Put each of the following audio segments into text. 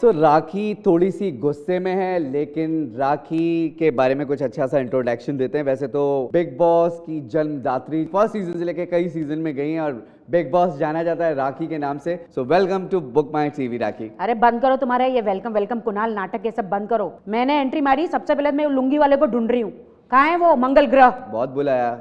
सो राखी थोड़ी सी गुस्से में है, लेकिन राखी के बारे में कुछ अच्छा सा इंट्रोडक्शन देते हैं। वैसे तो बिग बॉस की जन्मदात्री फर्स्ट सीजन से लेकर कई सीजन में गई हैं और बिग बॉस जाना जाता है राखी के नाम से। So welcome to book my TV Rakhi. अरे बंद करो तुम्हारे ये वेलकम वेलकम कुणाल नाटक ये सब बंद करो। मैंने एंट्री मारी, सबसे पहले मैं लुंगी वाले को ढूंढ रही हूँ। कहाँ है वो मंगल ग्रह? बहुत बुलाया।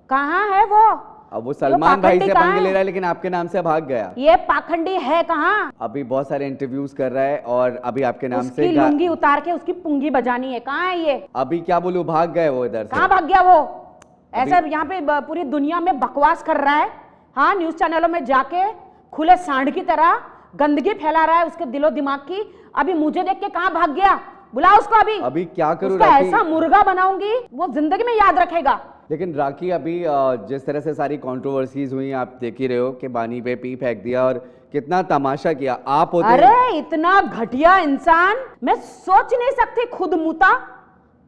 कहाँ है वो? अब वो सलमान भाई से पंगे ले रहा है, लेकिन आपके नाम से भाग गया। ये पाखंडी है कहाँ? अभी बहुत सारे इंटरव्यूज कर रहा है और अभी आपके नाम से लुंगी उतार के उसकी पुंगी बजानी है। कहाँ है ये? अभी क्या बोलूं, भाग गए वो इधर से। कहाँ भाग गया वो? ऐसा यहाँ पे पूरी दुनिया में बकवास कर रहा है। हाँ, न्यूज चैनलों में जाके खुले सांड की तरह गंदगी फैला रहा है उसके दिलो दिमाग की। अभी मुझे देख के कहाँ भाग गया? बुलाओ उसको। अभी क्या करूं? ऐसा मुर्गा बनाऊंगी वो जिंदगी में याद रखेगा। लेकिन राखी अभी जिस तरह से सारी कंट्रोवर्सीज हुई आप देख ही रहे हो कि बानी पे पी फेंक दिया और कितना तमाशा किया। आप होते अरे इतना घटिया इंसान मैं सोच नहीं सकती। खुद मुता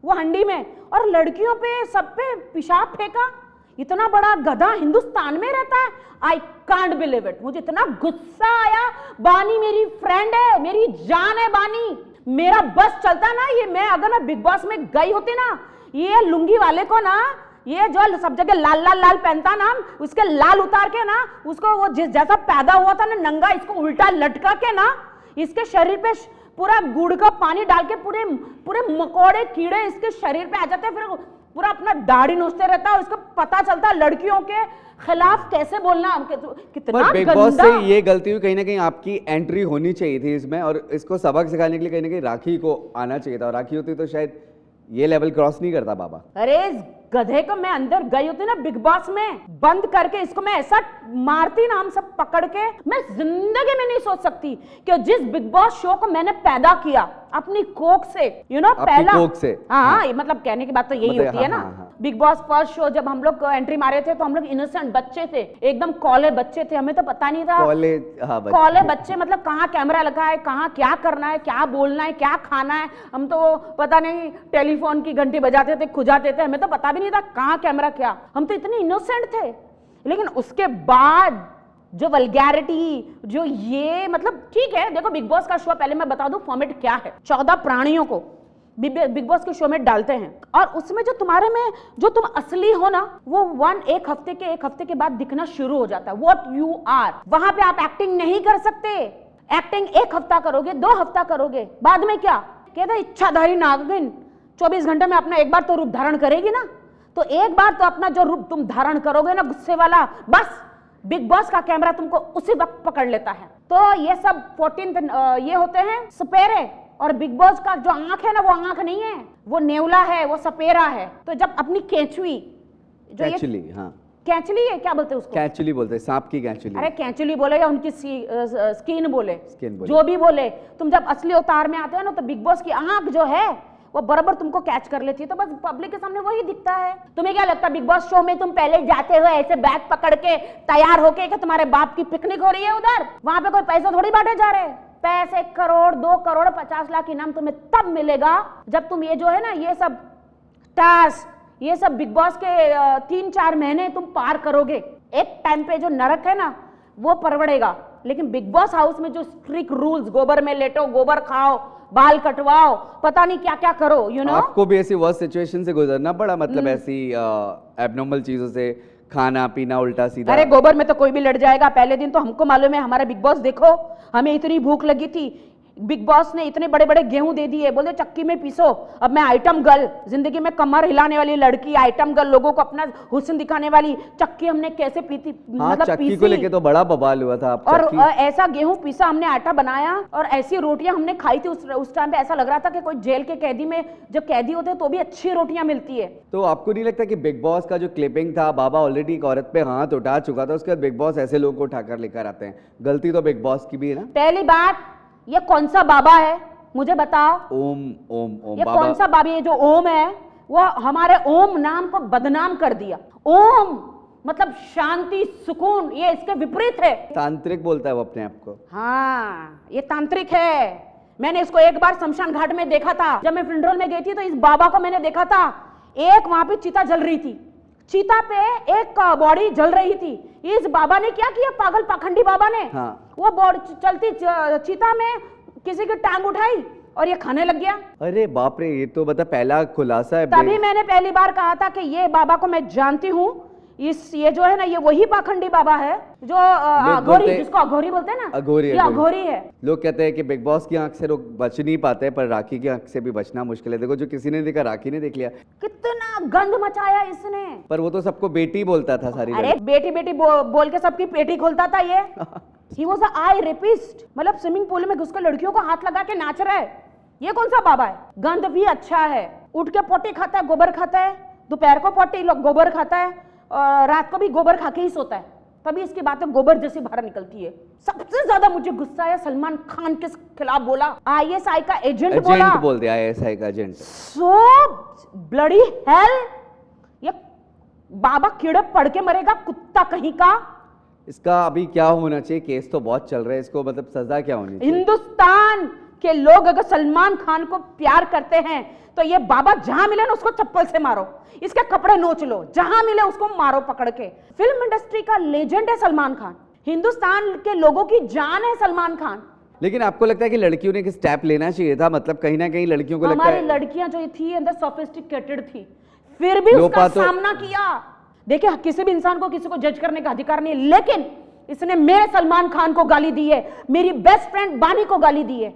वो हंडी में और लड़कियों पे सब पे पेशाब फेंका। इतना बड़ा गधा हिंदुस्तान में रहता है। I can't believe it. मुझे इतना गुस्सा आया। बानी मेरी फ्रेंड है, मेरी जान है बानी। मेरा बस चलता ना ये, मैं अगर मैं बिग बॉस में गई होती ना, ये लुंगी वाले को ना, ये जो सब जगह लाल लाल लाल पहनता ना, उसके लाल उतार के ना, उसको वो जिस जैसा पैदा हुआ था ना नंगा, इसको उल्टा लटका के ना, इसके शरीर पे पूरा गुड़ का पानी डाल के पूरे पूरे मकोड़े कीड़े इसके शरीर पे आ जाते हैं। फिर पूरा अपना दाढ़ी नोचते रहता है। उसको पता चलता है लड़कियों के खिलाफ कैसे बोलना। कितना बिग बॉस से ये गलती हुई। कहीं ना कहीं आपकी एंट्री होनी चाहिए थी इसमें और इसको सबक सिखाने के लिए कहीं ना कहीं राखी को आना चाहिए था। और राखी होती तो शायद ये लेवल क्रॉस नहीं करता बाबा। अरे इस गधे को मैं अंदर गई होती ना बिग बॉस में, बंद करके इसको मैं ऐसा मारती ना, हम सब पकड़ के। मैं जिंदगी में नहीं सोच सकती कि जिस बिग बॉस शो को मैंने पैदा किया अपनी कोख से, यू नो, पहला कोख से। हाँ, मतलब कहने की बात तो यही होती है ना। बिग बॉस फर्स्ट शो जब हम लोग एंट्री मारे थे तो हम लोग इनोसेंट बच्चे थे, एकदम कॉले बच्चे थे। हमें तो पता नहीं था कॉले बच्चे मतलब कहाँ कैमरा लगा है, कहाँ क्या करना है, क्या बोलना है, क्या खाना है। हम तो पता नहीं टेलीफोन की घंटी बजाते थे, खुजाते थे, हमें तो पता भी नहीं था कहाँ कैमरा क्या। हम तो इतने इनोसेंट थे। लेकिन उसके बाद जो वल्गैरिटी, जो ये मतलब ठीक है। देखो बिग बॉस का शो, पहले मैं बता दूं फॉर्मेट क्या है। 14 प्राणियों को बिग बॉस के शो में डालते हैं और उसमें जो तुम्हारे में जो तुम असली हो ना, वो एक हफ्ते के बाद दिखना शुरू हो जाता है। What you are. वहां पे आप एक्टिंग नहीं कर सकते। एक्टिंग 1 हफ्ता करोगे, 2 हफ्ता करोगे, बाद में क्या कहते, इच्छाधारी नागिन 24 घंटे में अपना एक बार तो रूप धारण करेगी ना। तो एक बार तो अपना जो रूप तुम धारण करोगे ना गुस्से वाला, बस बिग बॉस का कैमरा तुमको उसी वक्त पकड़ लेता है। तो ये सब 14 ये होते हैं सपेरे। और बिग बॉस का जो आंख है ना, वो आंख नहीं है, वो नेवला है, वो सपेरा है। तो जब अपनी केंचुई जो कैंचुली, हाँ कैंचुली है, क्या बोलते हैं उसको? कैंचुली बोलते हैं, सांप की कैंचुली। अरे कैंचुली बोले या उनकी स्किन बोले, जो भी बोले, तुम जब असली अवतार में आते हो ना तो बिग बॉस की आंख जो है वो बराबर तुमको कैच कर लेती है। तो बस पब्लिक के सामने वही दिखता है। तुम्हें क्या लगता है बिग बॉस शो में तुम पहले जाते हो ऐसे बैग पकड़ के तैयार होके कि तुम्हारे बाप की पिकनिक हो रही है उधर? वहां पे कोई पैसा थोड़ी बांटे जा रहे। पैसे 1 करोड़ 2 करोड़ 50 लाख इनाम तुम्हें तब मिलेगा जब तुम ये जो है ना, ये सब टास्क, ये सब बिग बॉस के 3-4 महीने तुम पार करोगे। एक टाइम पे जो नरक है ना वो परवड़ेगा। लेकिन बिग बॉस हाउस में जो स्ट्रिक्ट रूल्स, गोबर में लेटो, गोबर खाओ, बाल कटवाओ, पता नहीं क्या क्या करो, यू नो। आपको भी ऐसी वर्स्ट सिचुएशन से गुजरना पड़ा? मतलब ऐसी एबनॉर्मल चीजों से, खाना पीना उल्टा सीधा? अरे गोबर में तो कोई भी लड़ जाएगा। पहले दिन तो हमको मालूम है, हमारा बिग बॉस देखो, हमें इतनी भूख लगी थी, बिग बॉस ने इतने बड़े बड़े गेहूं दे दिए, बोले चक्की में पीसो। अब मैं आइटम गर्ल, जिंदगी में कमर हिलाने वाली लड़की, आइटम गर्ल, लोगों को अपना हुस्न दिखाने वाली, चक्की हमने कैसे पीती, मतलब चक्की को लेके तो बड़ा बवाल हुआ था। और ऐसा गेहूं पीसा, हमने आटा बनाया और ऐसी रोटियां हमने खाई थी। उस टाइम पे ऐसा लग रहा था कि कोई जेल के कैदी में जब कैदी होते हैं तो भी अच्छी रोटियां मिलती है। तो आपको नहीं लगता कि बिग बॉस का जो क्लिपिंग था, बाबा ऑलरेडी एक औरत पे हाथ उठा चुका था, उसके बाद बिग बॉस ऐसे लोगों को उठाकर लेकर आते हैं? गलती तो बिग बॉस की भी है ना। पहली बात, ये कौन सा बाबा है मुझे बताओ? ओम ओम ओम। ये बाबा, कौन सा बाबा? ये जो ओम है वो हमारे ओम नाम को बदनाम कर दिया। ओम मतलब शांति, सुकून, ये इसके विपरीत है। तांत्रिक बोलता है वो अपने आप को। हाँ, ये तांत्रिक है। मैंने इसको एक बार शमशान घाट में देखा था। जब मैं फ्रिंडरोल में गई थी तो इस बाबा को मैंने देखा था। एक वहां पे चिता जल रही थी, चीता पे एक बॉडी जल रही थी। इस बाबा ने क्या किया, पागल पाखंडी बाबा ने, हाँ। वो बॉडी चलती चीता में किसी की टांग उठाई और ये खाने लग गया। अरे बाप रे, ये तो मतलब पहला खुलासा है। तभी मैंने पहली बार कहा था कि ये बाबा को मैं जानती हूँ, ये जो है ना, ये वही पाखंडी बाबा है जो अघोरी, जिसको अघोरी बोलते हैं ना, अघोरी, ये अघोरी है। लोग कहते हैं कि बिग बॉस की आंख से लोग बच नहीं पाते, पर राखी की आंख से भी बचना मुश्किल है। देखो, जो किसी ने देखा, राखी ने देख लिया। कितना गंद मचाया इसने। पर वो तो सबको बेटी बोलता था सारी। अरे बेटी बेटी बोल के सबकी पेटी खोलता था ये। He was an eye rapist, मतलब स्विमिंग पूल में घुसकर लड़कियों को हाथ लगा के नाच रहा है। ये कौन सा बाबा है? गंद भी अच्छा है, उठ के पोटी खाता है, गोबर खाता है, दोपहर को पोटी गोबर खाता है, और रात को भी गोबर खा के ही सोता है, तभी इसकी बातें गोबर जैसी बाहर निकलती है। सबसे ज्यादा मुझे गुस्सा है सलमान खान के खिलाफ बोला, ISI का एजेंट बोल दिया, ISI का एजेंट। सो ब्लडी हेल, ये बाबा कीड़े पड़ के मरेगा, कुत्ता कहीं का। इसका अभी क्या होना चाहिए? केस तो बहुत चल रहा है, इसको मतलब सजा क्या होनी चाहिए? हिंदुस्तान के लोग अगर सलमान खान को प्यार करते हैं तो ये बाबा जहां मिले ना उसको चप्पल से मारो, इसके कपड़े नोच लो, जहां मिले उसको मारो पकड़ के। फिल्म इंडस्ट्री का लेजेंड है सलमान खान, हिंदुस्तान के लोगों की जान है सलमान खान। लेकिन आपको लगता है कि लड़कियों ने एक स्टेप लेना चाहिए था? मतलब कहीं ना कहीं लड़कियों को लगता है, हमारी लड़कियां जो थी अंदर सोफिस्टिकेटेड थी, फिर भी उसका सामना किया। देखिए, किसी भी इंसान को किसी को जज करने का अधिकार नहीं है, लेकिन इसने मेरे सलमान खान को गाली दी है, मेरी बेस्ट फ्रेंड बानी को गाली दी है,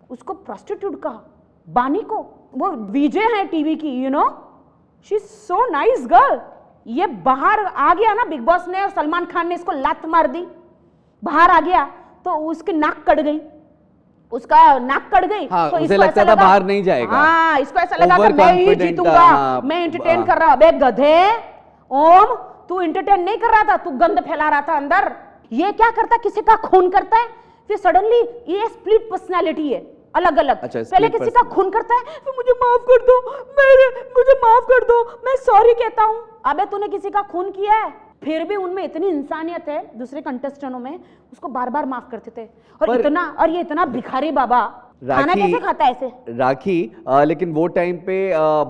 उसको प्रोस्टिट्यूट कहा, बानी को। वो विजय है टीवी की, you know, she is so nice girl. ये बाहर आ गया ना बिग बॉस ने, और सलमान खान ने इसको लात मार दी, बाहर आ गया तो उसकी नाक कट गई, उसका नाक कट गई। हाँ, तो उसे लगता था बाहर नहीं जाएगा। हाँ, इसको ऐसा लगा कि मैं ही जीतूंगा, मैं एंटरटेन कर रहा। अबे गधे, ओम, तू एंटरटेन नहीं कर रहा था, तू गंद फैला रहा था अंदर। ये क्या करता है, किसी का खून करता है, फिर सडनली ये स्प्लिट पर्सनालिटी है, अलग अलग। अच्छा, पहले किसी का खून करता है, फिर मुझे माफ कर दो, मुझे माफ कर दो, मैं सॉरी कहता हूं। अबे तूने किसी का खून किया है, फिर भी उनमें इतनी इंसानियत है, दूसरे कंटेस्टेंटों में, उसको बार बार माफ करते थे। और ये इतना भिखारी बाबा खाना कैसे खाता है ऐसे? राखी, लेकिन वो टाइम पे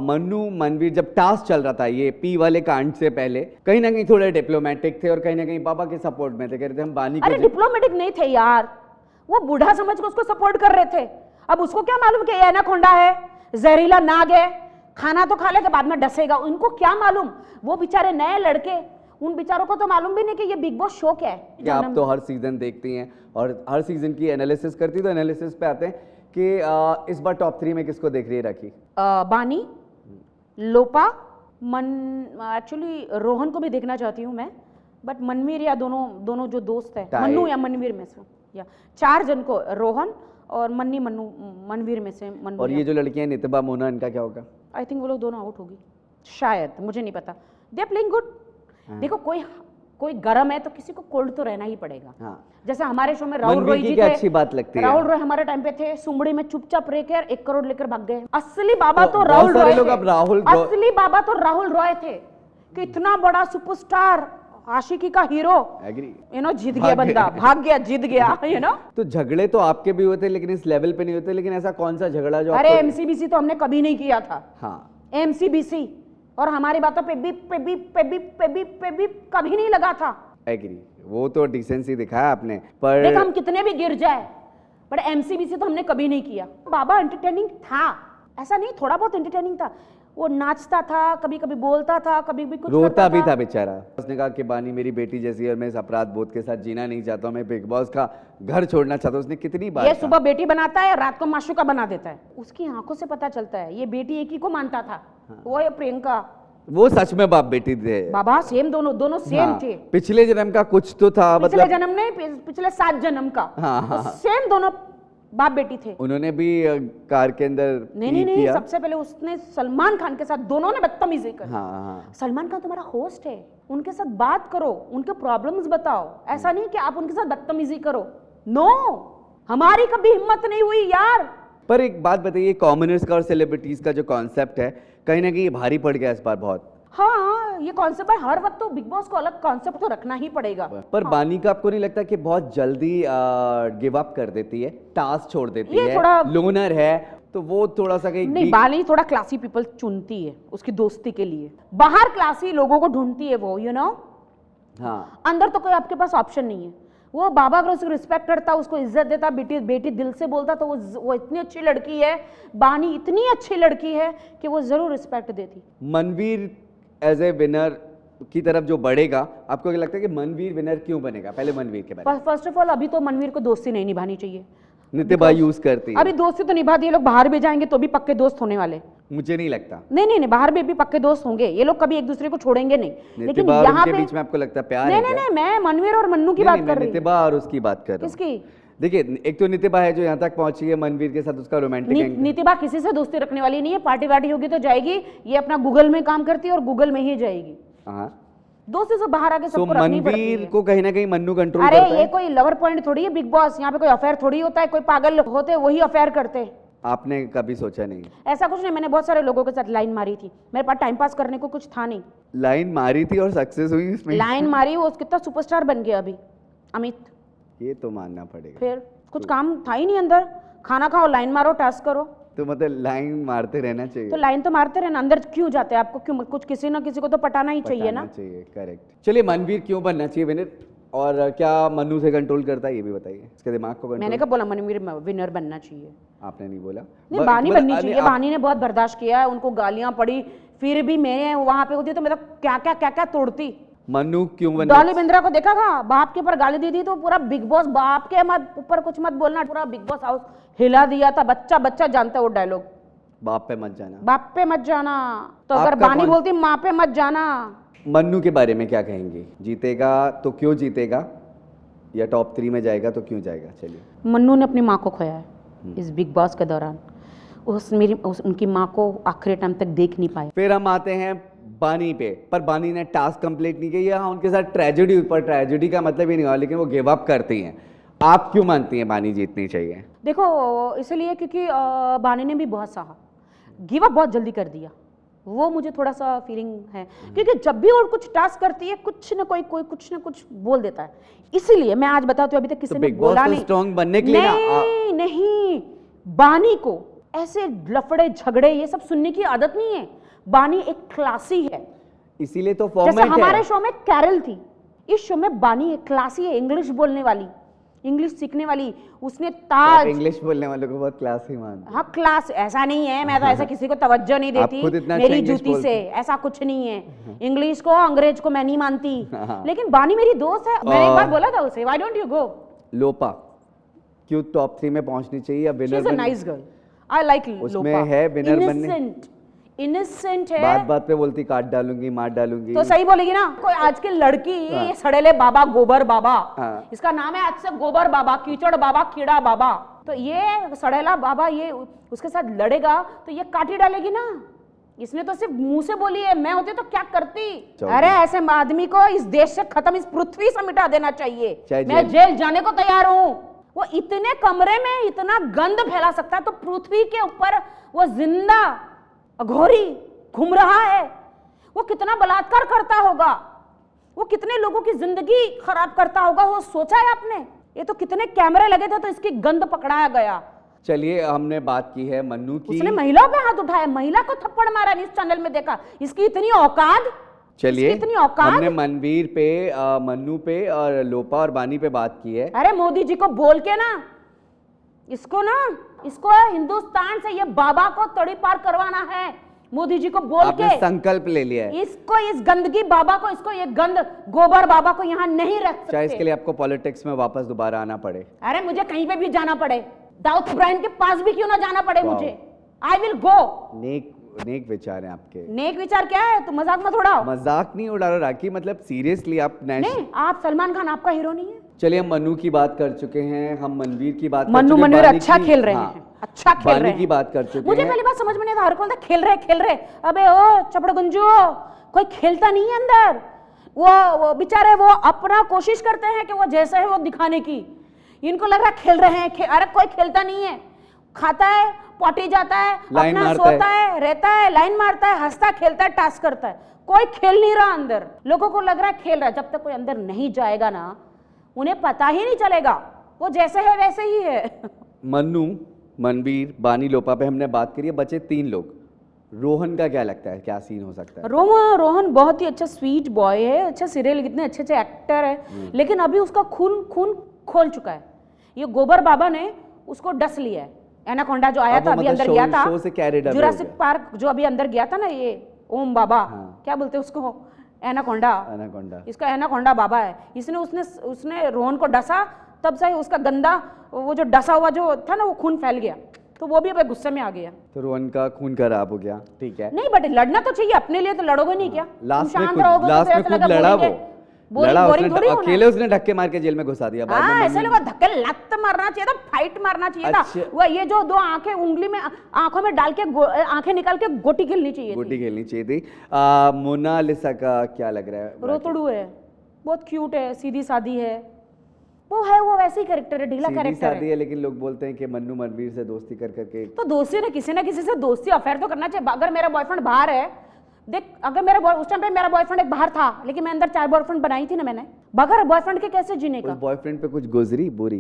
मन्नू मनवीर जब टास्क चल रहा था, ये पी वाले कांड से पहले, कहीं ना कहीं थोड़े डिप्लोमेटिक थे और कहीं ना कहीं पापा के सपोर्ट में थे, कह रहे थे हम बानी को। अरे डिप्लोमेटिक नहीं थे यार, वो बूढ़ा समझ के उसको सपोर्ट कर रहे थे। अब उसको क्या मालूम कि ये एनाकोंडा है, जहरीला नाग है, खाना तो खा ले के बाद में डसेगा, उनको क्या मालूम। वो बेचारे नए लड़के, उन बेचारों को तो मालूम भी नहीं कि ये बिग बॉस शो क्या है। क्या आप तो हर सीजन देखती हैं और हर सीजन की एनालिसिस करती, तो एनालिसिस पे आते हैं कि इस बार टॉप 3 में किसको देख रही है राखी? बानी, लोपा, एक्चुअली रोहन को भी देखना चाहती हूँ मैं, बट मनवीर या दोनों जो दोस्त है, मन्नू या मनवीर में से, या 4 जन को, रोहन और मनवीर में से मनवीर। और ये जो लड़कियां नितिबा, मोना, इनका क्या होगा? आई थिंक वो लोग दोनों आउट होगी शायद, मुझे नहीं पता। They are playing good. देखो, कोई गरम है तो किसी को कोल्ड तो रहना ही पड़ेगा। हाँ। जैसे हमारे शो में राहुल रॉय जी थे, अच्छी बात लगती है। राहुल रॉय हमारे टाइम पे थे, सुमड़ी में चुपचाप रहकर 1 करोड़ लेकर भाग गए। असली बाबा तो राहुल रॉय थे। असली बाबा तो राहुल रॉय थे कि इतना बड़ा सुपरस्टार, आशिकी का हीरो, यू नो, जीत गया बंदा, भाग गया, जीत गया, यू नो। तो झगड़े तो आपके भी हुए थे, लेकिन इस लेवल पे नहीं होते। लेकिन ऐसा कौन सा झगड़ा जो? अरे MCBC तो हमने कभी नहीं किया था। हाँ, MCBC, और हमारी बातों पे भी कभी नहीं लगा था। एग्री, वो तो डिसेंसी दिखाया आपने। पर देख, हम कितने भी गिर जाए, पर MCBC तो हमने कभी नहीं किया। बाबा एंटरटेनिंग था, ऐसा नहीं, थोड़ा बहुत एंटरटेनिंग था। वो नाचता था, कभी कभी बोलता था, कभी भी कुछ रोता भी था बेचारा। उसने कहा कि बानी मेरी बेटी जैसी है और मैं इस अपराध बोध के साथ जीना नहीं चाहता हूँ, मैं बिग बॉस का घर छोड़ना चाहता हूँ। उसने कितनी बार ये सुबह बेटी बनाता है, रात को माशूका बना देता है। उसकी आंखों से पता चलता है ये बेटी एक ही को मानता था। हाँ। वो है प्रियंका, वो सच में बाप बेटी थे। बाबा सेम, दोनों सेम। हाँ, थे। पिछले जन्म का कुछ तो था, पिछले जन्म नहीं, पिछले 7 जन्म का। हाँ, सेम दोनों बाप बेटी थे। उन्होंने भी कार के अंदर नहीं, सबसे पहले उसने सलमान खान के साथ, दोनों ने बदतमीजी करी। हाँ। सलमान खान तुम्हारा होस्ट है, उनके साथ बात करो, उनके प्रॉब्लम्स बताओ, ऐसा नहीं कि आप उनके साथ बदतमीजी करो। नो, हमारी कभी हिम्मत नहीं हुई यार। पर एक बात बताइए, कॉमनर्स का और सेलिब्रिटीज का जो कॉन्सेप्ट है, कहीं ना कहीं भारी पड़ गया इस बार बहुत। हाँ, ये कॉन्सेप्ट है, हर वक्त तो बिग बॉस को अलग कॉन्सेप्ट तो रखना ही पड़ेगा। पर हाँ। बानी का आपको नहीं लगता कि बहुत जल्दी गिव अप कर देती है, टास्क छोड़ देती है, थोड़ा लोनर है, तो वो थोड़ा सा कहीं नहीं, बानी थोड़ा क्लासी पीपल चुनती है उसकी दोस्ती के लिए, बाहर क्लासी लोगों को ढूंढती है वो, यू नो। हाँ, अंदर तो कोई आपके पास ऑप्शन नहीं है। वो बाबा अगर उसको रिस्पेक्ट करता, उसको इज्जत देता, बेटी बेटी दिल से बोलता, तो वो इतनी अच्छी लड़की है, बानी इतनी अच्छी लड़की है कि वो जरूर रिस्पेक्ट देती। मनवीर एज ए विनर की तरफ जो बढ़ेगा, आपको क्या लगता है कि मनवीर विनर क्यों बनेगा? पहले मनवीर के बारे में। फर्स्ट ऑफ ऑल अभी तो मनवीर को दोस्ती नहीं निभानी चाहिए। नितिबा यूज करती है। अभी दोस्ती तो निभा दी, ये लोग बाहर भी जाएंगे तो भी पक्के दोस्त होने वाले। मुझे नहीं लगता। नहीं, बाहर भी पक्के दोस्त होंगे ये लोग, कभी एक दूसरे को छोड़ेंगे नहीं। लेकिन नितिबा यहाँ के पे बीच में आपको लगता है प्यार है? नहीं, मैं मनवीर और मन्नू की बात कर रही हूँ। नितिबा और उसकी बात कर रहा हूँ। किसकी? देखिए, एक तो नितिबा है जो यहाँ तक पहुंची है, मनवीर के साथ उसका रोमांटिक नितिबा किसी से दोस्ती रखने वाली नहीं है, पार्टी वार्टी होगी तो जाएगी, ये अपना गूगल में काम करती है और गूगल में ही जाएगी। दोस्तों से बाहर आके सबको रखनी पड़ती है। मनवीर को कहीं ना कहीं मन्नू कंट्रोल करता है। अरे ये कोई लवर पॉइंट थोड़ी है बिग बॉस, यहाँ पे कोई अफेयर थोड़ी होता है, कोई पागल होते वही अफेयर करते। आपने कभी सोचा नहीं? ऐसा कुछ नहीं, मैंने बहुत सारे लोगों के साथ लाइन मारी थी, मेरे पास टाइम पास करने को कुछ था नहीं। लाइन मारी थी और सक्सेस हुई इसमें? लाइन मारी, वो कितना सुपरस्टार बन गया अभी अमित। ये तो मानना पड़ेगा। फिर कुछ काम था ही नहीं अंदर, खाना खाओ, लाइन मारो, टास्क करो। तो मतलब लाइन मारते रहना चाहिए। तो लाइन तो मारते रहना, अंदर क्यों जाते हैं? आपको क्यों कुछ किसी ना किसी को तो पटाना ही चाहिए ना। करेक्ट। चलिए, मनवीर क्यों बनना चाहिए विनर, और क्या मन्नू से कंट्रोल करता है ये भी बताइए, इसके दिमाग को कंट्रोल। मैंने कहा बोला मनवीर विनर बनना चाहिए? आपने नहीं बोला। नहीं, बानी बननी चाहिए। बानी ने बहुत बर्दाश्त किया है, उनको गालियां पड़ी, फिर भी मैं वहां पे होती तो मैं तो क्या क्या तोड़ती। मन्नू क्यों बनना? डॉली बिंद्रा को देखा था, बाप के ऊपर गाली दी थी तो पूरा बिग बॉस, बाप के मत ऊपर कुछ मत बोलना, पूरा बिग बॉस हाउस हिला दिया था। बच्चा जानता है वो डायलॉग, बाप पे मत जाना, बाप पे मत जाना। तो अगर बानी बोलती माँ पे मत जाना। मन्नू के बारे में क्या कहेंगे? जीतेगा तो क्यों जीतेगा, या टॉप 3 में जाएगा तो क्यों जाएगा? चलिए। मन्नू ने अपनी माँ को खोया है इस बिग बॉस के दौरान, उनकी माँ को आखिरी टाइम तक देख नहीं पाए। फिर हम आते हैं बानी पे, पर बानी ने टास्क कंप्लीट नहीं किया। हाँ, उनके साथ ट्रेजेडी ऊपर, ट्रेजेडी का मतलब ही नहीं हुआ, लेकिन वो गिव अप करती हैं। आप क्यों मानती हैं बानी जीतनी चाहिए? देखो, इसलिए क्योंकि बानी ने भी बहुत सहा, गिव अप बहुत जल्दी कर दिया, वो मुझे थोड़ा सा फीलिंग है। क्योंकि जब भी वो कुछ टास्क करती है, कुछ ना कोई कुछ ना कुछ बोल देता है। इसीलिए मैं आज बताती हूँ, अभी तक किसी ने बोला नहीं। स्ट्रॉन्ग बनने के लिए नहीं, बानी को ऐसे लफड़े झगड़े ये सब सुनने की आदत नहीं है। बानी एक क्लासी है, इसीलिए तो फॉर्मेट है। जैसे हमारे शो में कैरल थी, इस शो में बानी एक क्लासी है, इंग्लिश बोलने वाली, इंग्लिश सीखने वाली। उसने ताज, इंग्लिश बोलने वालों को बहुत क्लासी मानते। हाँ, क्लास ऐसा नहीं है, मैं तो ऐसा किसी को तवज्जो नहीं देती मेरी जूती से, ऐसा कुछ नहीं है। इंग्लिश को, अंग्रेज को मैं नहीं मानती, लेकिन बानी मेरी दोस्त है। मैंने एक बार बोला था उसे, why don't you go. Lopa क्यों टॉप 3 में पहुंचनी चाहिए या winner? She is a nice girl, I like Lopa. उसमें है विनर बनने, इनोसेंट है। बात पे बोलती काट डालूंगी, मार डालूंगी, तो सही बोलेगी ना। कोई आज की लड़की ये सड़ेले बाबा, गोबर बाबा, इसका नाम है आज से गोबर बाबा, कीचड़ बाबा, कीड़ा बाबा। तो ये सड़ेला बाबा ये उसके साथ लड़ेगा तो ये काटी डालेगी ना। इसने तो सिर्फ मुंह से बोली है, मैं होती तो क्या करती। अरे ऐसे आदमी को इस देश से खत्म, इस पृथ्वी से मिटा देना चाहिए। मैं जेल जाने को तैयार हूँ। वो इतने कमरे में इतना गंद फैला सकता है, तो पृथ्वी के ऊपर वो जिंदा अघोरी घूम रहा है। वो कितना बलात्कार करता होगा, वो कितने लोगों की जिंदगी खराब करता होगा, वो सोचा है आपने? ये तो कितने कैमरे लगे थे तो इसकी गंद पकड़ाया गया। चलिए, हमने बात की है मन्नू की। उसने महिला पे हाथ उठाया, महिला को थप्पड़ मारा, इस चैनल में देखा। इसकी इतनी औकात। चलिए, हमने मनवीर पे, मन्नू पे और लोपा और बानी पे बात की है। अरे मोदी जी को बोल के ना, इसको हिंदुस्तान से ये बाबा को तड़ी पार करवाना है। मोदी जी को बोल आपने के संकल्प ले लिया है। इसको, इस गंदगी बाबा को, इसको ये गंद गोबर बाबा को यहाँ नहीं रख सकते। चाहे इसके लिए आपको पॉलिटिक्स में वापस दोबारा आना पड़े। अरे मुझे कहीं पे भी जाना पड़े, दाऊद इब्राहिम के पास भी क्यों ना जाना पड़े मुझे, आई विल गो। नेक विचार हैं आपके। नेक विचार क्या है? तो मजाक मत उड़ाओ। मजाक नहीं उड़ा रहा राखी, मतलब सीरियसली आप नहीं, आप सलमान खान आपका हीरो नहीं है। चलिए, हम मन्नू की बात कर चुके हैं, हम मनवीर की बात मनवीर अच्छा खेल रहे हैं, अच्छा खेल रहे हैं। की बात कर चुके हैं। मुझे पहली बात समझ में नहीं आता, हर कोई खेल रहे। अबे ओ चपड़ गुंजू, कोई खेलता नहीं है अंदर। वो बेचारे वो अपना कोशिश करते हैं कि वो जैसे है वो दिखाने की। इनको लग रहा खेल रहे हैं, अरे कोई खेलता नहीं है। खाता है, पॉटी जाता है, अपना सोता है, रहता है, लाइन मारता है, हंसता खेलता है, टास्क करता है। कोई खेल नहीं रहा अंदर। लोगों को लग रहा है खेल रहा है। जब तक कोई अंदर नहीं जाएगा ना, उन्हें पता ही नहीं चलेगा, वो जैसे है वैसे ही है। मन्नू, मनवीर, बानी, लोपा पे हमने बात करी है। बचे 3 लोग, रोहन का क्या लगता है, क्या सीन हो सकता है? रोहन बहुत ही अच्छा स्वीट बॉय है, अच्छा सीरियल, कितने अच्छे अच्छे एक्टर है, लेकिन अभी उसका खून खोल चुका है। ये गोबर बाबा ने उसको डस लिया है। एनाकोंडा जो आया था अभी अंदर गया था, जुरासिक पार्क जो अभी अंदर गया था ना, ये ओम बाबा, क्या बोलते हैं उसको, एनाकोंडा, इसका एनाकोंडा बाबा है। इसने उसने रोहन को डसा, तब से उसका गंदा वो जो डसा हुआ जो था ना वो खून फैल गया, तो वो भी अब गुस्से में आ गया। तो रोहन का खून खराब हो गया, ठीक है। नहीं बट लड़ना तो चाहिए, अपने लिए तो लड़ोगे नहीं क्या? लास्ट में खूब लड़ा वो, लड़ा उसने, अकेले उसने धक्के मार के जेल में घुसा दिया। हाँ, ऐसे लोग धक्के लत मारना चाहिए था, फाइट मारना चाहिए था। वो ये जो दो आंखें उंगली में आंखों में डाल के आंखें निकाल के गोटी खेलनी चाहिए थी। मोनालिसा का क्या लग रहा है? रोतड़ू है, बहुत क्यूट है, सीधी सादी है, वो वैसे ही कैरेक्टर है, ढीला कैरेक्टर है। लेकिन लोग बोलते हैं कि मन्नू मनवीर से दोस्ती कर करके, तो दोस्ती ना किसी से दोस्ती अफेयर तो करना चाहिए। अगर मेरा बॉयफ्रेंड बाहर है, देख अगर मेरा उस टाइम पे मेरा बॉयफ्रेंड एक बाहर था, लेकिन मैं अंदर 4 बॉयफ्रेंड बनाई थी ना मैंने, बगैर बॉयफ्रेंड के कैसे जीने का? बॉयफ्रेंड पे कुछ गुजरी बुरी?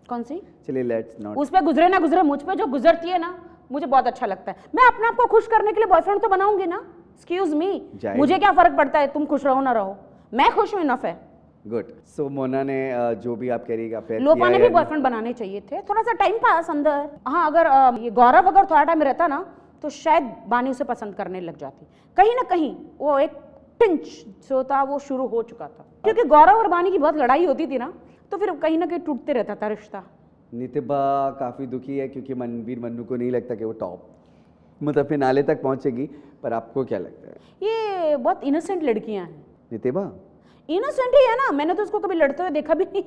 कौन सी? चलिए लेट्स नॉट, उस पे गुजरे ना गुजरे, मुझ पे जो गुजरती है ना, मुझे बहुत अच्छा लगता है। मैं अपने आप को खुश करने के लिए बॉयफ्रेंड तो बनाऊंगी ना, एक्सक्यूज मी, मुझे क्या फर्क पड़ता है तुम खुश रहो ना रहो, मैं खुश हूं, इनफ है। गुड। सो मोना ने जो भी आप कह रही लोपा ने भी बॉयफ्रेंड बनाने चाहिए थे, थोड़ा सा टाइम पास अंदर। हाँ, अगर ये गौरव अगर थोड़ा टाइम रहता ना तो शायद बानी उसे पसंद करने लग जाती। कहीं ना कहीं वो एक पिंच जो था वो शुरू हो चुका था, क्योंकि गौरव और बानी की बहुत लड़ाई होती थी ना, तो फिर कहीं ना कहीं टूटते रहता था रिश्ता। नितिबा काफी दुखी है क्योंकि मनवीर मन्नू को नहीं लगता कि वो टॉप मतलब फिनाले तक पहुंचेगी, पर आपको क्या लगता है? ये बहुत इनोसेंट लड़कियां हैं। नितिबा इनोसेंट ही है ना, मैंने तो उसको कभी लड़ते हुए देखा भी नहीं।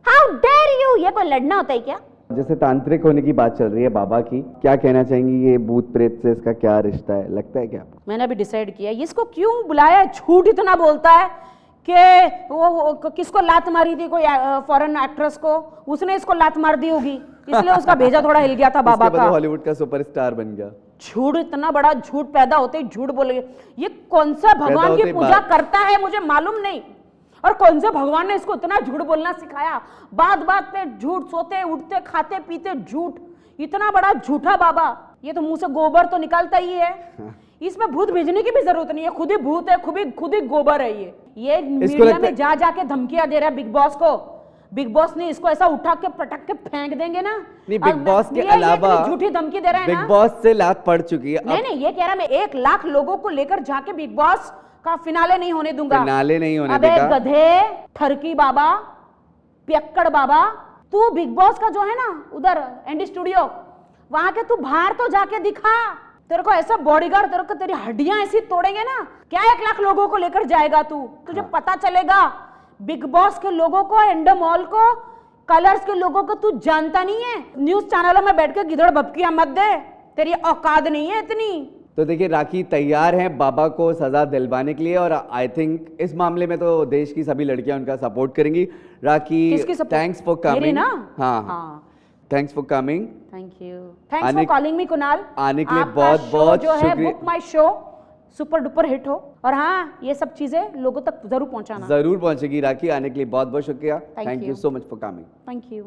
हाउ डेयर यू, ये कोई लड़ना होता है क्या? जैसे तांत्रिक होने की बात चल रही है बाबा की, क्या कहना चाहेंगी, ये भूत प्रेत से इसका क्या रिश्ता है, लगता है क्या आपको? मैंने अभी डिसाइड किया इसको क्यों बुलाया। झूठ इतना बोलता है कि वो किसको लात मारी थी, कोई फॉरेन एक्ट्रेस को, उसने इसको लात मार दी होगी, इसलिए उसका भेजा थोड़ा हिल गया था बाबा का। हॉलीवुड का सुपरस्टार बन गया। झूठ, इतना बड़ा झूठ पैदा होते ही झूठ बोले। ये कौन सा भगवान की पूजा करता है मुझे मालूम नहीं, और कौन से भगवान ने इसको इतना झूठ बोलना सिखाया। बात बात पे झूठ, सोते उठते खाते पीते झूठ, इतना बड़ा झूठा बाबा। ये तो मुंह से गोबर तो निकालता ही है, इसमें भूत भेजने की भी जरूरत नहीं है, खुद ही भूत है, खुद ही गोबर है। ये मीडिया में जा जाके धमकियां दे रहा है बिग बॉस को। बिग बॉस ने इसको ऐसा उठा के पटक के फेंक देंगे ना। नहीं, बिग बॉस के अलावा झूठी धमकी दे रहा है ना, बिग बॉस से लात पड़ चुकी है। नहीं, ये कह रहा मैं 1 लाख लोगों को लेकर जाके बिग बॉस का फिनाले नहीं होने दूंगा। फिनाले नहीं होने देगा। अबे गधे, ठरकी बाबा, पियक्कड़ बाबा, तू बिग बॉस का जो है ना उधर एंडी स्टूडियो, वहां के तू बाहर तो जाके दिखा। तेरे को ऐसा बॉडीगार्ड, तेरे को तेरी हड्डियां ऐसी तोड़ेंगे ना, क्या 1 लाख लोगों को लेकर जाएगा तू? तुझे पता चलेगा बिग बॉस के लोगों को, एंडोमॉल को, कलर्स के लोगों को तू जानता नहीं है। न्यूज चैनलों में बैठ के गिदड़ भपकियां मत दे, तेरी औकात नहीं है इतनी। तो देखिए राखी तैयार हैं बाबा को सजा दिलवाने के लिए, और आई थिंक इस मामले में तो देश की सभी लड़कियां उनका सपोर्ट करेंगी। राखी, थैंक्स फॉर कमिंग। हाँ, thanks for coming. Thank you, thanks for calling me Kunal. आने के लिए बहुत बहुत शुक्रिया। Book my show super duper hit हो, और हाँ ये सब चीजें लोगों तक जरूर पहुंचाना। जरूर पहुंचेगी राखी। आने के लिए बहुत बहुत शुक्रिया। Thank you so much for coming. Thank you.